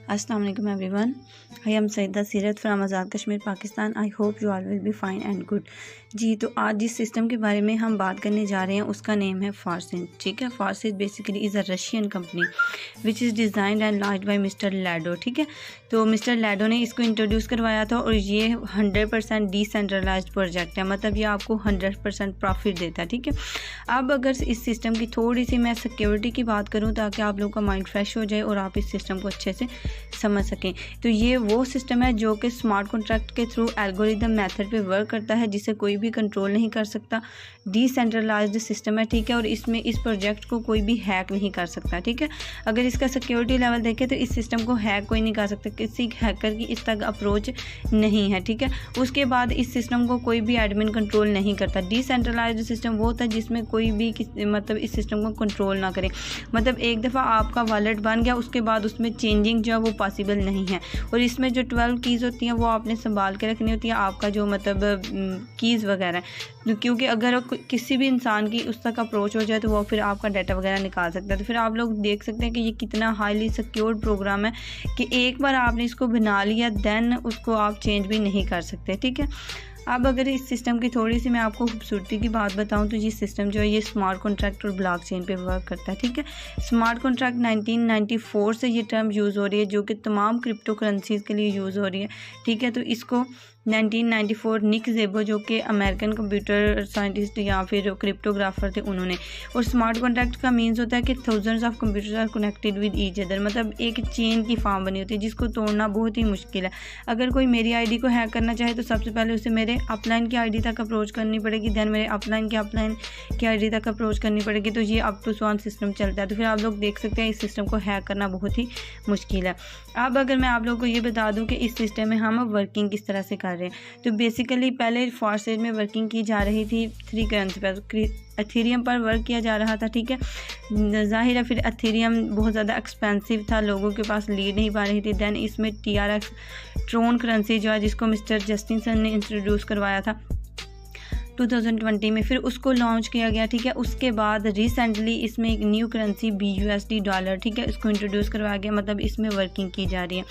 अस्सलाम वालेकुम everyone, I am Saida Seerat from Azad Kashmir Pakistan. I hope you all will be fine and good. जी, तो आज जिस सिस्टम के बारे में हम बात करने जा रहे हैं उसका नेम है फारसिन। ठीक है, Farsin basically is a Russian company which is designed and launched by mister Lado. ठीक है, तो मिस्टर लैडो ने इसको इंट्रोड्यूस करवाया था और ये 100% डिसेंट्रलाइज्ड प्रोजेक्ट है, मतलब ये आपको 100% प्रॉफिट देता है। ठीक है, अब अगर इस सिस्टम की थोड़ी सी मैं सिक्योरिटी की बात करूँ ताकि आप लोगों का माइंड फ्रेश हो जाए और आप इस सिस्टम को अच्छे से समझ सकें, तो ये वो सिस्टम है जो कि स्मार्ट कॉन्ट्रैक्ट के थ्रू एल्गोरिदम मेथड पे वर्क करता है, जिसे कोई भी कंट्रोल नहीं कर सकता। डिसेंट्रलाइज्ड सिस्टम है। ठीक है, और इसमें इस प्रोजेक्ट को कोई भी हैक नहीं कर सकता। ठीक है, अगर इसका सिक्योरिटी लेवल देखें तो इस सिस्टम को हैक कोई नहीं कर सकता, किसी हैकर की इस तक अप्रोच नहीं है। ठीक है, उसके बाद इस सिस्टम को कोई भी एडमिन कंट्रोल नहीं करता। डिसेंट्रलाइज्ड सिस्टम वो होता है जिसमें कोई भी मतलब इस सिस्टम को कंट्रोल ना करे, मतलब एक दफ़ा आपका वॉलेट बन गया उसके बाद उसमें चेंजिंग जो है वो पॉसिबल नहीं है। और इसमें जो 12 कीज़ होती हैं वो आपने संभाल के रखनी होती है, आपका जो मतलब कीज़ वगैरह, क्योंकि अगर किसी भी इंसान की उस तक अप्रोच हो जाए तो वो फिर आपका डाटा वगैरह निकाल सकता है। तो फिर आप लोग देख सकते हैं कि ये कितना हाईली सिक्योर प्रोग्राम है कि एक बार आपने इसको बना लिया दैन उसको आप चेंज भी नहीं कर सकते। ठीक है, अब अगर इस सिस्टम की थोड़ी सी मैं आपको खूबसूरती की बात बताऊं तो ये सिस्टम जो है ये स्मार्ट कॉन्ट्रैक्ट और ब्लॉकचेन पे वर्क करता है। ठीक है, स्मार्ट कॉन्ट्रैक्ट 1994 से ये टर्म यूज़ हो रही है जो कि तमाम क्रिप्टो करेंसीज़ के लिए यूज़ हो रही है। ठीक है, तो इसको 1994 निक ज़ेबो जो कि अमेरिकन कंप्यूटर साइंटिस्ट या फिर क्रिप्टोग्राफर थे उन्होंने। और स्मार्ट कॉन्ट्रैक्ट का मीन्स होता है कि thousands of computers are connected with each other, मतलब एक चेन की फॉर्म बनी होती है जिसको तोड़ना बहुत ही मुश्किल है। अगर कोई मेरी आईडी को हैक करना चाहे तो सबसे पहले उसे मेरे अपलाइन की आईडी तक अप्रोच करनी पड़ेगी, दैन मेरे अपलाइन की आईडी तक अप्रोच करनी पड़ेगी, तो ये अप टू स्वान सिस्टम चलता है। तो फिर आप लोग देख सकते हैं इस सिस्टम को हैक करना बहुत ही मुश्किल है। अब अगर मैं आप लोगों को ये बता दूं कि इस सिस्टम में हम वर्किंग किस तरह से कर रहे हैं, तो बेसिकली पहले फारसिन में वर्किंग की जा रही थी 3 करेंसी पर, एथेरियम पर वर्क किया जा रहा था। ठीक है, जाहिर है फिर एथेरियम बहुत ज़्यादा एक्सपेंसिव था, लोगों के पास लीड नहीं पा रही थी। दैन इसमें TRX ट्रोन करेंसी जो है जिसको मिस्टर जस्टिनसन ने इंट्रोड्यूस करवाया था 2020 में, फिर उसको लॉन्च किया गया। ठीक है, उसके बाद रिसेंटली इसमें एक न्यू करेंसी BUSD डॉलर, ठीक है, इसको इंट्रोड्यूस करवाया गया, मतलब इसमें वर्किंग की जा रही है।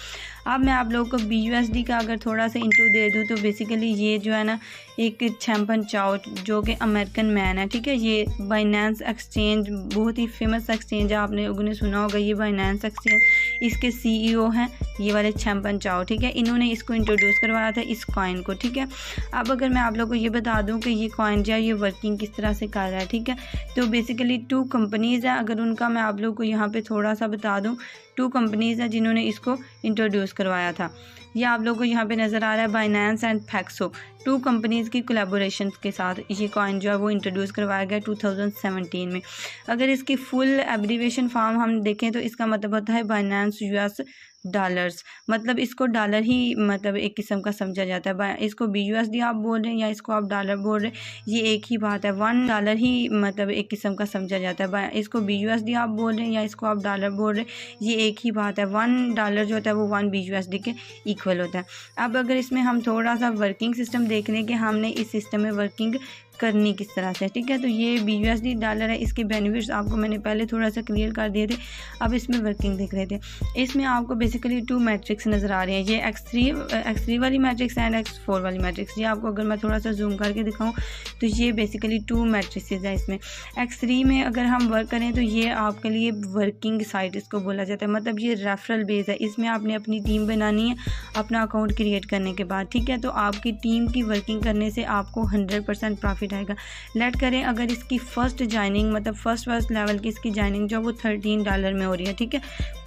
अब मैं आप लोगों को BUSD का अगर थोड़ा सा इंट्रो दे दूँ तो बेसिकली ये जो है ना एक चैम्पन चाओ जो कि अमेरिकन मैन है। ठीक है, ये बाइनेंस एक्सचेंज बहुत ही फेमस एक्सचेंज है, आपने लोगों ने सुना होगा ये बाइनेंस एक्सचेंज, इसके CEO हैं ये वाले चैम्पन चाओ। ठीक है, इन्होंने इसको इंट्रोड्यूस करवाया था इस कॉइन को। ठीक है, अब अगर मैं आप लोगों को ये बता दूं कि ये कॉइन जो है ये वर्किंग किस तरह से कर रहा है। ठीक है, तो बेसिकली 2 कंपनीज़ हैं, अगर उनका मैं आप लोगों को यहाँ पे थोड़ा सा बता दूं, 2 कंपनीज़ हैं जिन्होंने इसको इंट्रोड्यूस करवाया था। ये आप लोगों को यहाँ पे नज़र आ रहा है, बाइनेंस एंड पैक्सो, 2 कंपनीज़ की कोलैबोरेशन के साथ ये कॉइन जो है वो इंट्रोड्यूस करवाया गया 2017 में। अगर इसकी फुल एब्रीविएशन फॉर्म हम देखें तो इसका मतलब होता है बाइनेंस US डॉलर्स, मतलब इसको डॉलर ही मतलब एक किस्म का समझा जाता है। इसको BUSD आप बोल रहे हैं या इसको आप डॉलर बोल रहे हैं, ये एक ही बात है। $1 ही मतलब एक किस्म का समझा जाता है। इसको BUSD आप बोल रहे हैं या इसको आप डॉलर बोल रहे हैं, ये एक ही बात है। $1 जो होता है वो 1 BUSD के इक्वल होता है। अब अगर इसमें हम थोड़ा सा वर्किंग सिस्टम देख लें कि हमने इस सिस्टम में वर्किंग करनी किस तरह से। ठीक है, तो ये BUSD डॉलर है, इसके बेनिफिट्स आपको मैंने पहले थोड़ा सा क्लियर कर दिए थे। अब इसमें वर्किंग देख रहे थे, इसमें आपको बेसिकली 2 मैट्रिक्स नज़र आ रही हैं, ये X3 वाली मैट्रिक्स एंड X4 वाली मैट्रिक्स। ये आपको अगर मैं थोड़ा सा जूम करके दिखाऊं तो ये बेसिकली 2 मैट्रिक्स है। इसमें X3 में अगर हम वर्क करें तो ये आपके लिए वर्किंग साइट इसको बोला जाता है, मतलब ये रेफरल बेस है। इसमें आपने अपनी टीम बनानी है अपना अकाउंट क्रिएट करने के बाद। ठीक है, तो आपकी टीम की वर्किंग करने से आपको 100% प्रॉफिट आएगा। लेट करें अगर इसकी फर्स्ट ज्वाइनिंग मतलब फर्स्ट लेवल की इसकी ज्वाइनिंग जो वो $13 में हो रही है। ठीक है,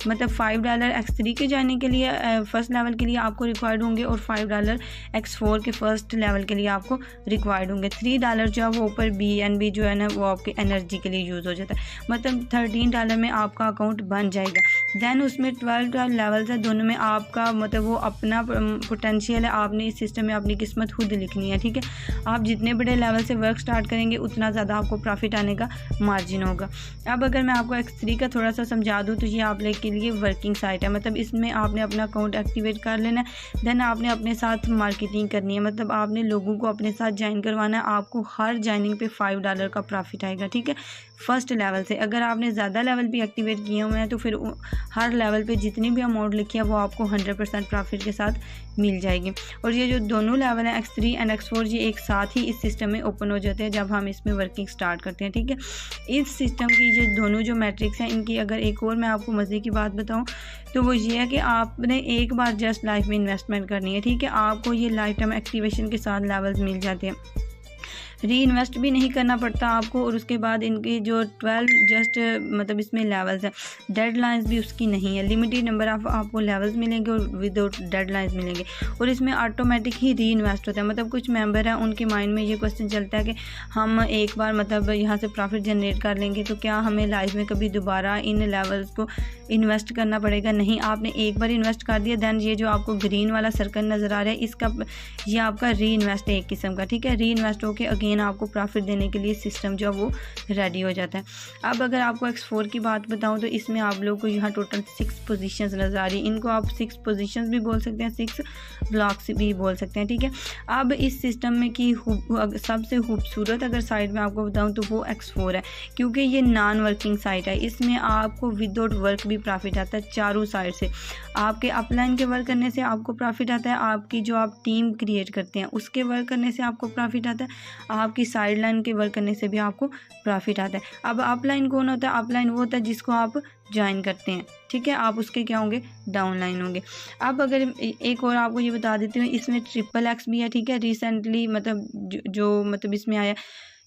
मतलब $5 X3 के ज्वाइनिंग के लिए फर्स्ट लेवल के लिए आपको रिक्वायर्ड होंगे और $5 X4 के फर्स्ट लेवल के लिए आपको रिक्वायर्ड होंगे। $3 जो है वो ऊपर BNB जो है ना वो आपके एनर्जी के लिए यूज़ हो जाता है, मतलब $13 में आपका अकाउंट बन जाएगा। दैन उसमें 12 लेवल्स है, दोनों में आपका मतलब वो अपना पोटेंशियल है, आपने इस सिस्टम में अपनी किस्मत खुद लिखनी है। ठीक है, आप जितने बड़े लेवल से से वर्क स्टार्ट करेंगे उतना ज़्यादा आपको प्रॉफिट आने का मार्जिन होगा। अब अगर मैं आपको X3 का थोड़ा सा समझा दूँ तो ये आप लोग के लिए वर्किंग साइट है, मतलब इसमें आपने अपना अकाउंट एक्टिवेट कर लेना है। देन आपने अपने साथ मार्केटिंग करनी है, मतलब आपने लोगों को अपने साथ ज्वाइन करवाना है। आपको हर ज्वाइनिंग पे $5 का प्रॉफिट आएगा, ठीक है, फर्स्ट लेवल से। अगर आपने ज़्यादा लेवल भी एक्टिवेट किए हुए हैं तो फिर हर लेवल पे जितनी भी अमाउंट लिखी है वो आपको 100% प्रॉफिट के साथ मिल जाएगी। और ये जो दोनों लेवल हैं X3 एंड X4 ये एक साथ ही इस सिस्टम में ओपन हो जाते हैं जब हम इसमें वर्किंग स्टार्ट करते हैं, ठीक है। इस सिस्टम की ये दोनों जो मैट्रिक्स हैं इनकी अगर एक और मैं आपको मज़े की बात बताऊं तो वो ये है कि आपने एक बार जस्ट लाइफ में इन्वेस्टमेंट करनी है, ठीक है। आपको ये लाइफ टाइम एक्टिवेशन के साथ लेवल्स मिल जाते हैं, री इन्वेस्ट भी नहीं करना पड़ता आपको। और उसके बाद इनकी जो 12 जस्ट मतलब इसमें लेवल्स हैं, डेडलाइंस भी उसकी नहीं है, लिमिटेड नंबर ऑफ आपको लेवल्स मिलेंगे और विदाउट डेडलाइंस मिलेंगे। और इसमें ऑटोमेटिक ही री इन्वेस्ट होता है, मतलब कुछ मेंबर हैं उनके माइंड में ये क्वेश्चन चलता है कि हम एक बार मतलब यहाँ से प्रॉफिट जनरेट कर लेंगे तो क्या हमें लाइफ में कभी दोबारा इन लेवल्स को इन्वेस्ट करना पड़ेगा? नहीं, आपने एक बार इन्वेस्ट कर दिया देन ये जो आपको ग्रीन वाला सर्कल नज़र आ रहा है इसका ये आपका री इन्वेस्ट है एक किस्म का, ठीक है। री इन्वेस्ट होकर अगेन आपको प्रॉफिट देने के लिए सिस्टम जो है वो रेडी हो जाता है। अब अगर आपको X4 की बात बताऊं तो इसमें आप लोगों को यहाँ टोटल 6 पोजीशंस नज़र आ रही है। इनको आप 6 पोजीशंस भी बोल सकते हैं, 6 ब्लॉक्स भी बोल सकते हैं, ठीक है। अब इस सिस्टम में की सबसे खूबसूरत अगर साइट में आपको बताऊं तो वो X4 है, क्योंकि ये नॉन वर्किंग साइट है। इसमें आपको विदाउट वर्क भी प्रॉफिट आता है चारों साइड से। आपके अपलाइन के वर्क करने से आपको प्रॉफिट आता है, आपकी जो आप टीम क्रिएट करते हैं उसके वर्क करने से आपको प्रॉफिट आता है, आपकी साइड लाइन के वर्क करने से भी आपको प्रॉफिट आता है। अब अपलाइन कौन होता है? अपलाइन वो होता है जिसको आप ज्वाइन करते हैं, ठीक है, आप उसके क्या होंगे? डाउनलाइन होंगे। अब अगर एक और आपको ये बता देती हूँ, इसमें XXX भी है, ठीक है, रिसेंटली मतलब जो मतलब इसमें आया।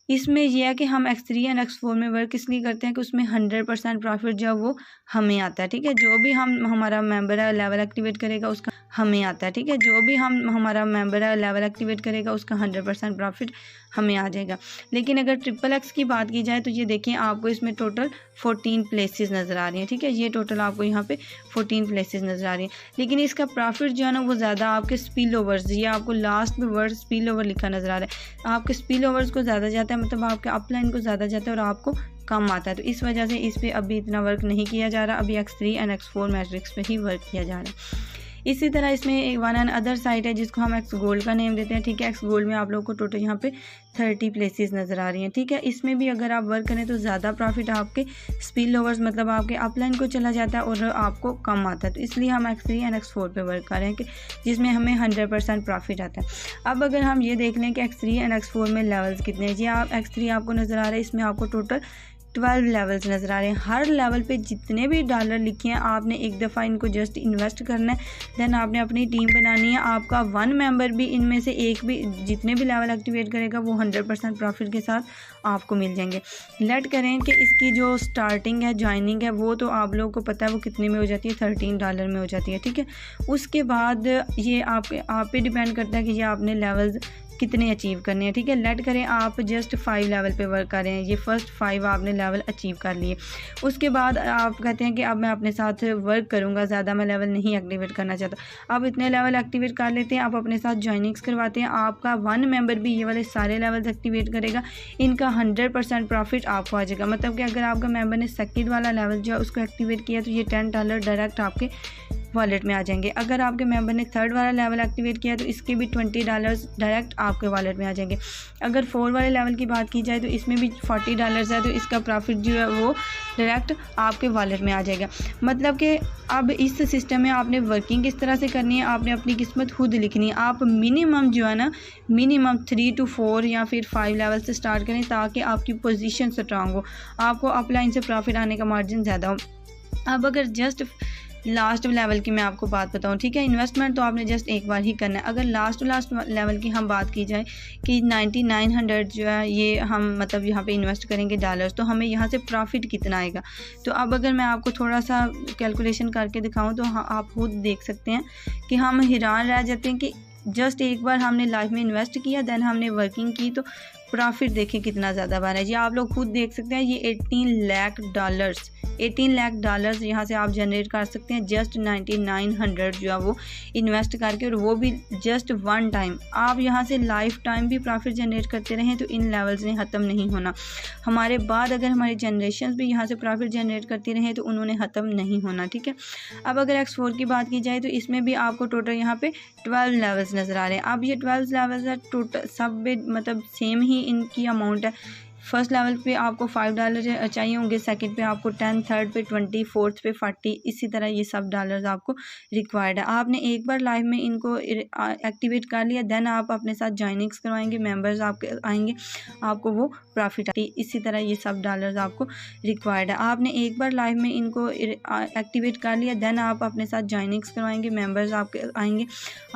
इसमें यह है कि हम X3 एंड X4 में वर्क इसलिए करते हैं कि उसमें 100% प्रॉफिट जो है वो हमें आता है, ठीक है। जो भी हमारा मेंबर है लेवल एक्टिवेट करेगा उसका हमें आता है, ठीक है। जो भी हमारा मेंबर है लेवल एक्टिवेट करेगा उसका 100% प्रॉफिट हमें आ जाएगा। लेकिन अगर XXX की बात की जाए तो ये देखिए आपको इसमें टोटल 14 प्लेसेस नज़र आ रही हैं, ठीक है। ये टोटल आपको यहाँ पे 14 प्लेसेस नज़र आ रही हैं, लेकिन इसका प्रॉफिट जो है ना वो ज़्यादा आपके स्पिल ओवर्स, ये आपको लास्ट में वर्ड स्पिल ओवर लिखा नज़र आ रहा है, आपके स्पिल ओवर्स को ज़्यादा जाता है, मतलब आपके अपलाइन को ज़्यादा जाता है और आपको कम आता है। तो इस वजह से इस पर अभी इतना वर्क नहीं किया जा रहा, अभी X3 एंड X4 मैट्रिक्स पे ही वर्क किया जा रहा है। इसी तरह इसमें एक वन एंड अदर साइट है जिसको हम X गोल्ड का नेम देते हैं, ठीक है। X गोल्ड में आप लोगों को टोटल यहाँ पे 30 प्लेसेस नज़र आ रही हैं, ठीक है। इसमें भी अगर आप वर्क करें तो ज़्यादा प्रॉफिट आपके स्पिल ओवर्स मतलब आपके अपलाइन को चला जाता है और आपको कम आता है। तो इसलिए हम X3 एंड X4 पे वर्क कर रहे हैं कि जिसमें हमें 100% प्रॉफिट आता है। अब अगर हम ये देख लें कि X3 एंड X4 में लेवल्स कितने हैं, ये आप X3 आपको नज़र आ रहा है, इसमें आपको टोटल 12 लेवल्स नज़र आ रहे हैं। हर लेवल पे जितने भी डॉलर लिखे हैं आपने एक दफ़ा इनको जस्ट इन्वेस्ट करना है, देन आपने अपनी टीम बनानी है। आपका वन मेंबर भी इनमें से एक भी जितने भी लेवल एक्टिवेट करेगा वो 100% प्रॉफिट के साथ आपको मिल जाएंगे। लेट करें कि इसकी जो स्टार्टिंग है ज्वाइनिंग है वो तो आप लोगों को पता है वो कितने में हो जाती है, $13 में हो जाती है, ठीक है। उसके बाद ये आप पे डिपेंड करता है कि ये आपने लेवल्स कितने अचीव करने हैं, ठीक है। लेट करें आप जस्ट 5 लेवल पे वर्क कर रहे हैं, ये फर्स्ट 5 आपने लेवल अचीव कर लिए। उसके बाद आप कहते हैं कि अब मैं अपने साथ वर्क करूंगा, ज़्यादा मैं लेवल नहीं एक्टिवेट करना चाहता। अब इतने लेवल एक्टिवेट कर लेते हैं, आप अपने साथ ज्वाइनिंग्स करवाते हैं, आपका वन मेंबर भी ये वाले सारे लेवल्स एक्टिवेट करेगा, इनका 100% प्रॉफिट आपको आ जाएगा। मतलब कि अगर आपका मेंबर ने सेकंड वाला लेवल जो है उसको एक्टिवेट किया तो ये $10 डायरेक्ट आपके वॉलेट में आ जाएंगे। अगर आपके मेंबर ने थर्ड वाला लेवल एक्टिवेट किया तो इसके भी $20 डायरेक्ट आपके वॉलेट में आ जाएंगे। अगर 4 वाले लेवल की बात की जाए तो इसमें भी $40 है, तो इसका प्रॉफिट जो है वो डायरेक्ट आपके वॉलेट में आ जाएगा। मतलब कि अब इस सिस्टम में आपने वर्किंग किस तरह से करनी है, आपने अपनी किस्मत खुद लिखनी है। आप मिनिमम जो है ना मिनिमम 3 to 4 या फिर 5 लेवल से स्टार्ट करें ताकि आपकी पोजीशन स्ट्रांग हो, आपको अपलाइन से प्रॉफिट आने का मार्जिन ज़्यादा हो। अब अगर जस्ट लास्ट लेवल की मैं आपको बात बताऊं, ठीक है, इन्वेस्टमेंट तो आपने जस्ट एक बार ही करना है। अगर लास्ट लेवल की हम बात की जाए कि 9900 जो है ये हम मतलब यहाँ पे इन्वेस्ट करेंगे डॉलर्स, तो हमें यहाँ से प्रॉफिट कितना आएगा। तो अब अगर मैं आपको थोड़ा सा कैलकुलेशन करके दिखाऊं तो आप खुद देख सकते हैं कि हम हैरान रह जाते हैं कि जस्ट एक बार हमने लाइफ में इन्वेस्ट किया, देन हमने वर्किंग की तो प्रॉफिट देखें कितना ज़्यादा बन है। ये आप लोग खुद देख सकते हैं, ये $18 लाख 18 लाख डॉलर्स यहाँ से आप जनरेट कर सकते हैं जस्ट 9900 जो है वो इन्वेस्ट करके, और वो भी जस्ट वन टाइम। आप यहाँ से लाइफ टाइम भी प्रॉफिट जनरेट करते रहें तो इन लेवल्स ने ख़त्म नहीं होना। हमारे बाद अगर हमारी जनरेशन भी यहाँ से प्रॉफिट जनरेट करती रहें तो उन्होंने ख़त्म नहीं होना, ठीक है। अब अगर X4 की बात की जाए तो इसमें भी आपको टोटल यहाँ पे 12 लेवल्स नज़र आ रहे हैं। अब ये 12 लेवल्स है टोटल सब में मतलब सेम ही इनकी अमाउंट है। फर्स्ट लेवल पे आपको $5 चाहिए होंगे, सेकंड पे आपको 10, थर्ड पे 20, फोर्थ पे 40, इसी तरह ये सब डॉलर्स आपको रिक्वायर्ड है। आपने एक बार लाइफ में इनको एक्टिवेट कर लिया, देन आप अपने साथ ज्वाइनिंग्स करवाएंगे, मेंबर्स आपके आएंगे, आपको वो प्रॉफिट आती है। इसी तरह ये सब डॉलर्स आपको रिक्वायर्ड है। आपने एक बार लाइफ में इनको एक्टिवेट कर लिया, देन आप अपने साथ ज्वाइनिंग्स करवाएंगे, मेंबर्स आपके आएंगे,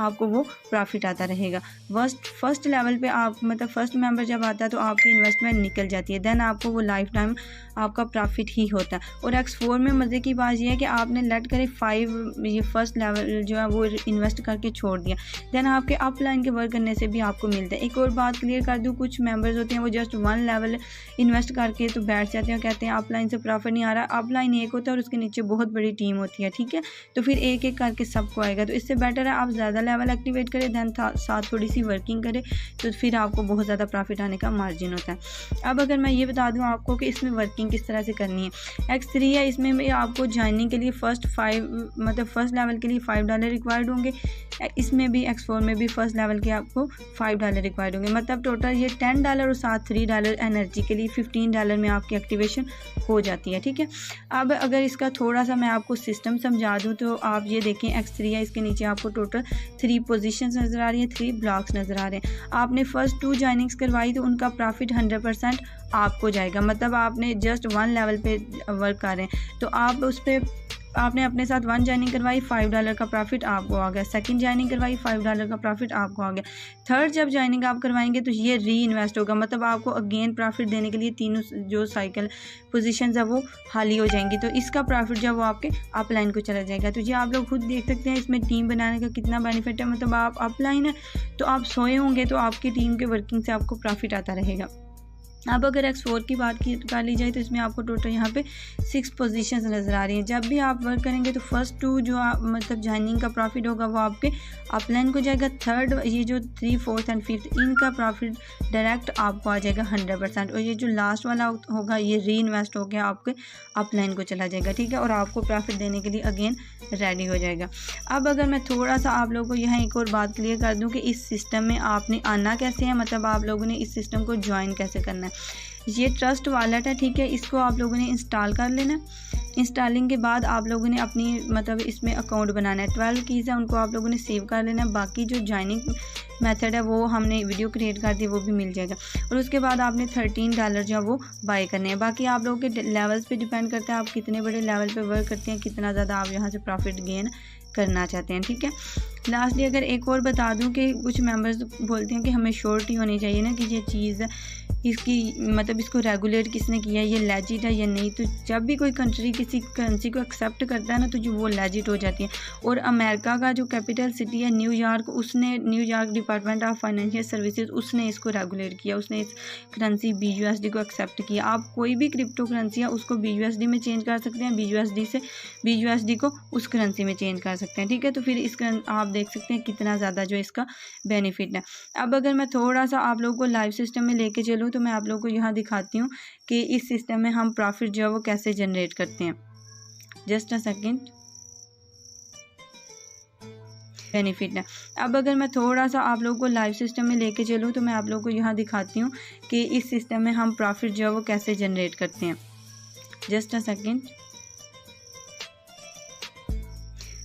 आपको वो प्रॉफिट आता रहेगा। फर्स्ट लेवल पे आप मतलब फर्स्ट मेंबर जब आता है तो आपकी इन्वेस्टमेंट निकल जाती है, देन आपको वो लाइफ टाइम आपका प्रॉफिट ही होता है। और X4 में मज़े की बात यह है कि आपने लेट करे 5 ये फर्स्ट लेवल जो है वो इन्वेस्ट करके छोड़ दिया, देन आपके अपलाइन के वर्क करने से भी आपको मिलता है। एक और बात क्लियर कर दूँ, कुछ मेंबर्स होते हैं वो जस्ट 1 लेवल इन्वेस्ट करके तो बैठ जाते हैं, कहते हैं अपलाइन से प्रॉफिट नहीं आ रहा। अपलाइन एक होता है और उसके नीचे बहुत बड़ी टीम होती है, ठीक है, तो फिर एक एक करके सबको आएगा। तो इससे बेटर है आप ज़्यादा लेवल एक्टिवेट करें, देन साथ थोड़ी सी वर्किंग करें, तो फिर आपको बहुत ज़्यादा प्रॉफिट आने का मार्जिन होता है। अब अगर मैं ये बता दूं आपको कि इसमें वर्किंग किस तरह से करनी है। X3 है, इसमें भी आपको ज्वाइनिंग के लिए फर्स्ट लेवल के लिए $5 रिक्वायर्ड होंगे। इसमें भी X4 में भी फर्स्ट लेवल के आपको $5 रिक्वायर्ड होंगे, मतलब टोटल ये $10 और साथ $3 एनर्जी के लिए $15 में आपकी एक्टिवेशन हो जाती है, ठीक है। अब अगर इसका थोड़ा सा मैं आपको सिस्टम समझा दूँ तो आप ये देखें, X3 है, इसके नीचे आपको टोटल 3 पोजीशंस नज़र आ रही हैं, 3 ब्लॉक्स नज़र आ रहे हैं। आपने फर्स्ट 2 ज्वाइनिंग्स करवाई तो उनका प्रॉफिट 100% आपको जाएगा, मतलब आपने जस्ट 1 लेवल पे वर्क कर रहे हैं तो आप उस पर आपने अपने साथ 1 ज्वाइनिंग करवाई, $5 का प्रॉफिट आपको आ गया। सेकंड ज्वाइनिंग करवाई, $5 का प्रॉफिट आपको आ गया। थर्ड जब ज्वाइनिंग आप करवाएंगे तो ये री इन्वेस्ट होगा, मतलब आपको अगेन प्रॉफिट देने के लिए तीनों जो साइकिल पोजीशंस है वो खाली हो जाएंगी, तो इसका प्रॉफिट जब वो आपके अपलाइन को चला जाएगा। तो ये आप लोग खुद देख सकते हैं इसमें टीम बनाने का कितना बेनिफिट है, मतलब आप अपलाइन है तो आप सोए होंगे तो आपकी टीम के वर्किंग से आपको प्रॉफिट आता रहेगा। अब अगर X4 की बात कर ली जाए तो इसमें आपको टोटल यहाँ पे 6 पोजीशंस नज़र आ रही हैं। जब भी आप वर्क करेंगे तो फर्स्ट 2 जो मतलब ज्वाइनिंग का प्रॉफिट होगा वो आपके अपलाइन को जाएगा। थर्ड ये जो 3, 4th एंड 5th इनका प्रॉफिट डायरेक्ट आपको आ जाएगा 100%, और ये जो लास्ट वाला होगा ये री इन्वेस्ट हो गया आपके अपलाइन को चला जाएगा, ठीक है, और आपको प्रॉफिट देने के लिए अगेन रेडी हो जाएगा। अब अगर मैं थोड़ा सा आप लोगों को यहाँ एक और बात क्लियर कर दूँ कि इस सिस्टम में आपने आना कैसे है, मतलब आप लोगों ने इस सिस्टम को ज्वाइन कैसे करना है। ये ट्रस्ट वॉलेट है, ठीक है, इसको आप लोगों ने इंस्टॉल कर लेना। इंस्टॉलिंग के बाद आप लोगों ने अपनी मतलब इसमें अकाउंट बनाना है। 12 कीज़ है उनको आप लोगों ने सेव कर लेना है। बाकी जो ज्वाइनिंग मेथड है वो हमने वीडियो क्रिएट कर दी, वो भी मिल जाएगा। और उसके बाद आपने $13 जो है वो बाय करने हैं। बाकी आप लोगों के लेवल्स पे डिपेंड करता है आप कितने बड़े लेवल पे वर्क करते हैं, कितना ज़्यादा आप यहाँ से प्रॉफिट गेन करना चाहते हैं, ठीक है। लास्टली अगर एक और बता दूं कि कुछ मेंबर्स बोलते हैं कि हमें श्योरिटी होनी चाहिए ना कि ये चीज़ इसकी मतलब इसको रेगुलेट किसने किया है, ये लेजिट है या नहीं। तो जब भी कोई कंट्री किसी करेंसी को एक्सेप्ट करता है ना तो जो वो लेजिट हो जाती है। और अमेरिका का जो कैपिटल सिटी है न्यूयॉर्क, उसने New York department of financial services उसने इसको रेगुलेट किया, उसने इस करेंसी BUSD को एक्सेप्ट किया। आप कोई भी क्रिप्टो करेंसी है उसको BUSD में चेंज कर सकते हैं, BUSD से BUSD को उस करेंसी में चेंज कर सकते हैं, ठीक है। तो फिर इसका आप देख सकते हैं कितना ज़्यादा जो इसका बेनिफिट है। अब अगर मैं थोड़ा सा आप लोगों को लाइव सिस्टम में लेके चलूँ तो मैं आप लोगों को यहाँ दिखाती हूँ कि इस सिस्टम में हम प्रॉफिट जो है वो कैसे जनरेट करते हैं। जस्ट अ सेकेंड, बेनिफिट है। अब अगर मैं थोड़ा सा आप लोगों को लाइव सिस्टम में लेके चलूँ तो मैं आप लोगों को यहाँ दिखाती हूँ कि इस सिस्टम में हम प्रॉफिट जो है वो कैसे जनरेट करते हैं। जस्ट अ सेकेंड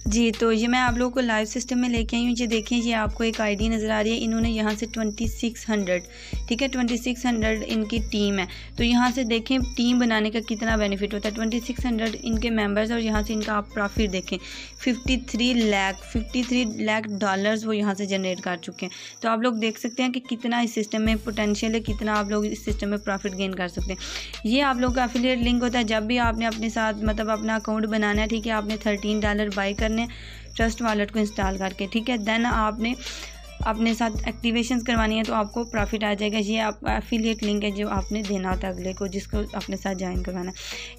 जी, तो ये मैं आप लोगों को लाइव सिस्टम में लेके आई हूँ। ये देखें, ये आपको एक आईडी नज़र आ रही है, इन्होंने यहाँ से 2600, ठीक है, 2600 इनकी टीम है। तो यहाँ से देखें टीम बनाने का कितना बेनिफिट होता है। 2600 इनके मेंबर्स और यहाँ से इनका आप प्रॉफिट देखें 53 लाख डॉलर्स वो यहाँ से जनरेट कर चुके हैं। तो आप लोग देख सकते हैं कि कितना इस सिस्टम में पोटेंशियल है, कितना आप लोग इस सिस्टम में प्रॉफिट गेन कर सकते हैं। ये आप लोग का एफिलिएट लिंक होता है। जब भी आपने अपने साथ मतलब अपना अकाउंट बनाना है, ठीक है, आपने $13 बाय करने ट्रस्ट वॉलेट को इंस्टॉल करके, ठीक है, देन आपने अपने साथ एक्टिवेशंस करवानी है तो आपको प्रॉफिट आ जाएगा। ये आप एफिलिएट लिंक है जो आपने देना होता है अगले को, जिसको अपने साथ ज्वाइन करवाना।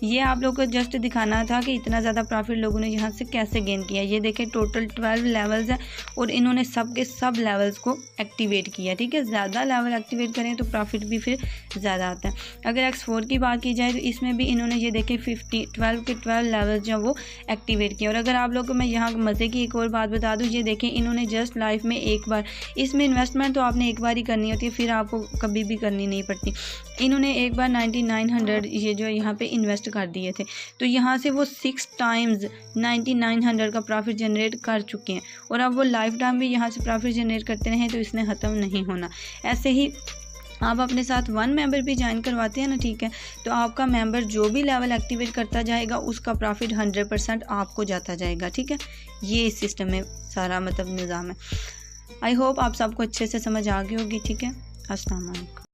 ये आप लोग को जस्ट दिखाना था कि इतना ज़्यादा प्रॉफिट लोगों ने यहाँ से कैसे गेन किया। ये देखें टोटल 12 लेवल्स है और इन्होंने सब के सब लेवल्स को एक्टिवेट किया। ठीक है, ज़्यादा लेवल एक्टिवेट करें तो प्रॉफिट भी फिर ज़्यादा आता है। अगर X4 की बात की जाए तो इसमें भी इन्होंने ये देखें 12 के 12 लेवल्स जो वो एक्टिवेट किया। और अगर आप लोग को मैं यहाँ मज़े की एक और बात बता दूँ, ये देखें इन्होंने जस्ट लाइफ में एक बार, इसमें इन्वेस्टमेंट तो आपने एक बार ही करनी होती है, फिर आपको कभी भी करनी नहीं पड़ती। इन्होंने एक बार 9900 ये जो यहाँ पे इन्वेस्ट कर दिए थे, तो यहाँ से वो 6 टाइम्स 9900 का प्रॉफिट जनरेट कर चुके हैं और अब वो लाइफ टाइम भी यहाँ से प्रॉफिट जनरेट करते रहें तो इसने ख़त्म नहीं होना। ऐसे ही आप अपने साथ 1 मेंबर भी ज्वाइन करवाते हैं ना, ठीक है, तो आपका मेंबर जो भी लेवल एक्टिवेट करता जाएगा उसका प्रॉफिट 100% आपको जाता जाएगा। ठीक है, ये इस सिस्टम में सारा मतलब निज़ाम है। आई होप आप सबको अच्छे से समझ आ गई होगी। ठीक है, अस्सलाम वालेकुम।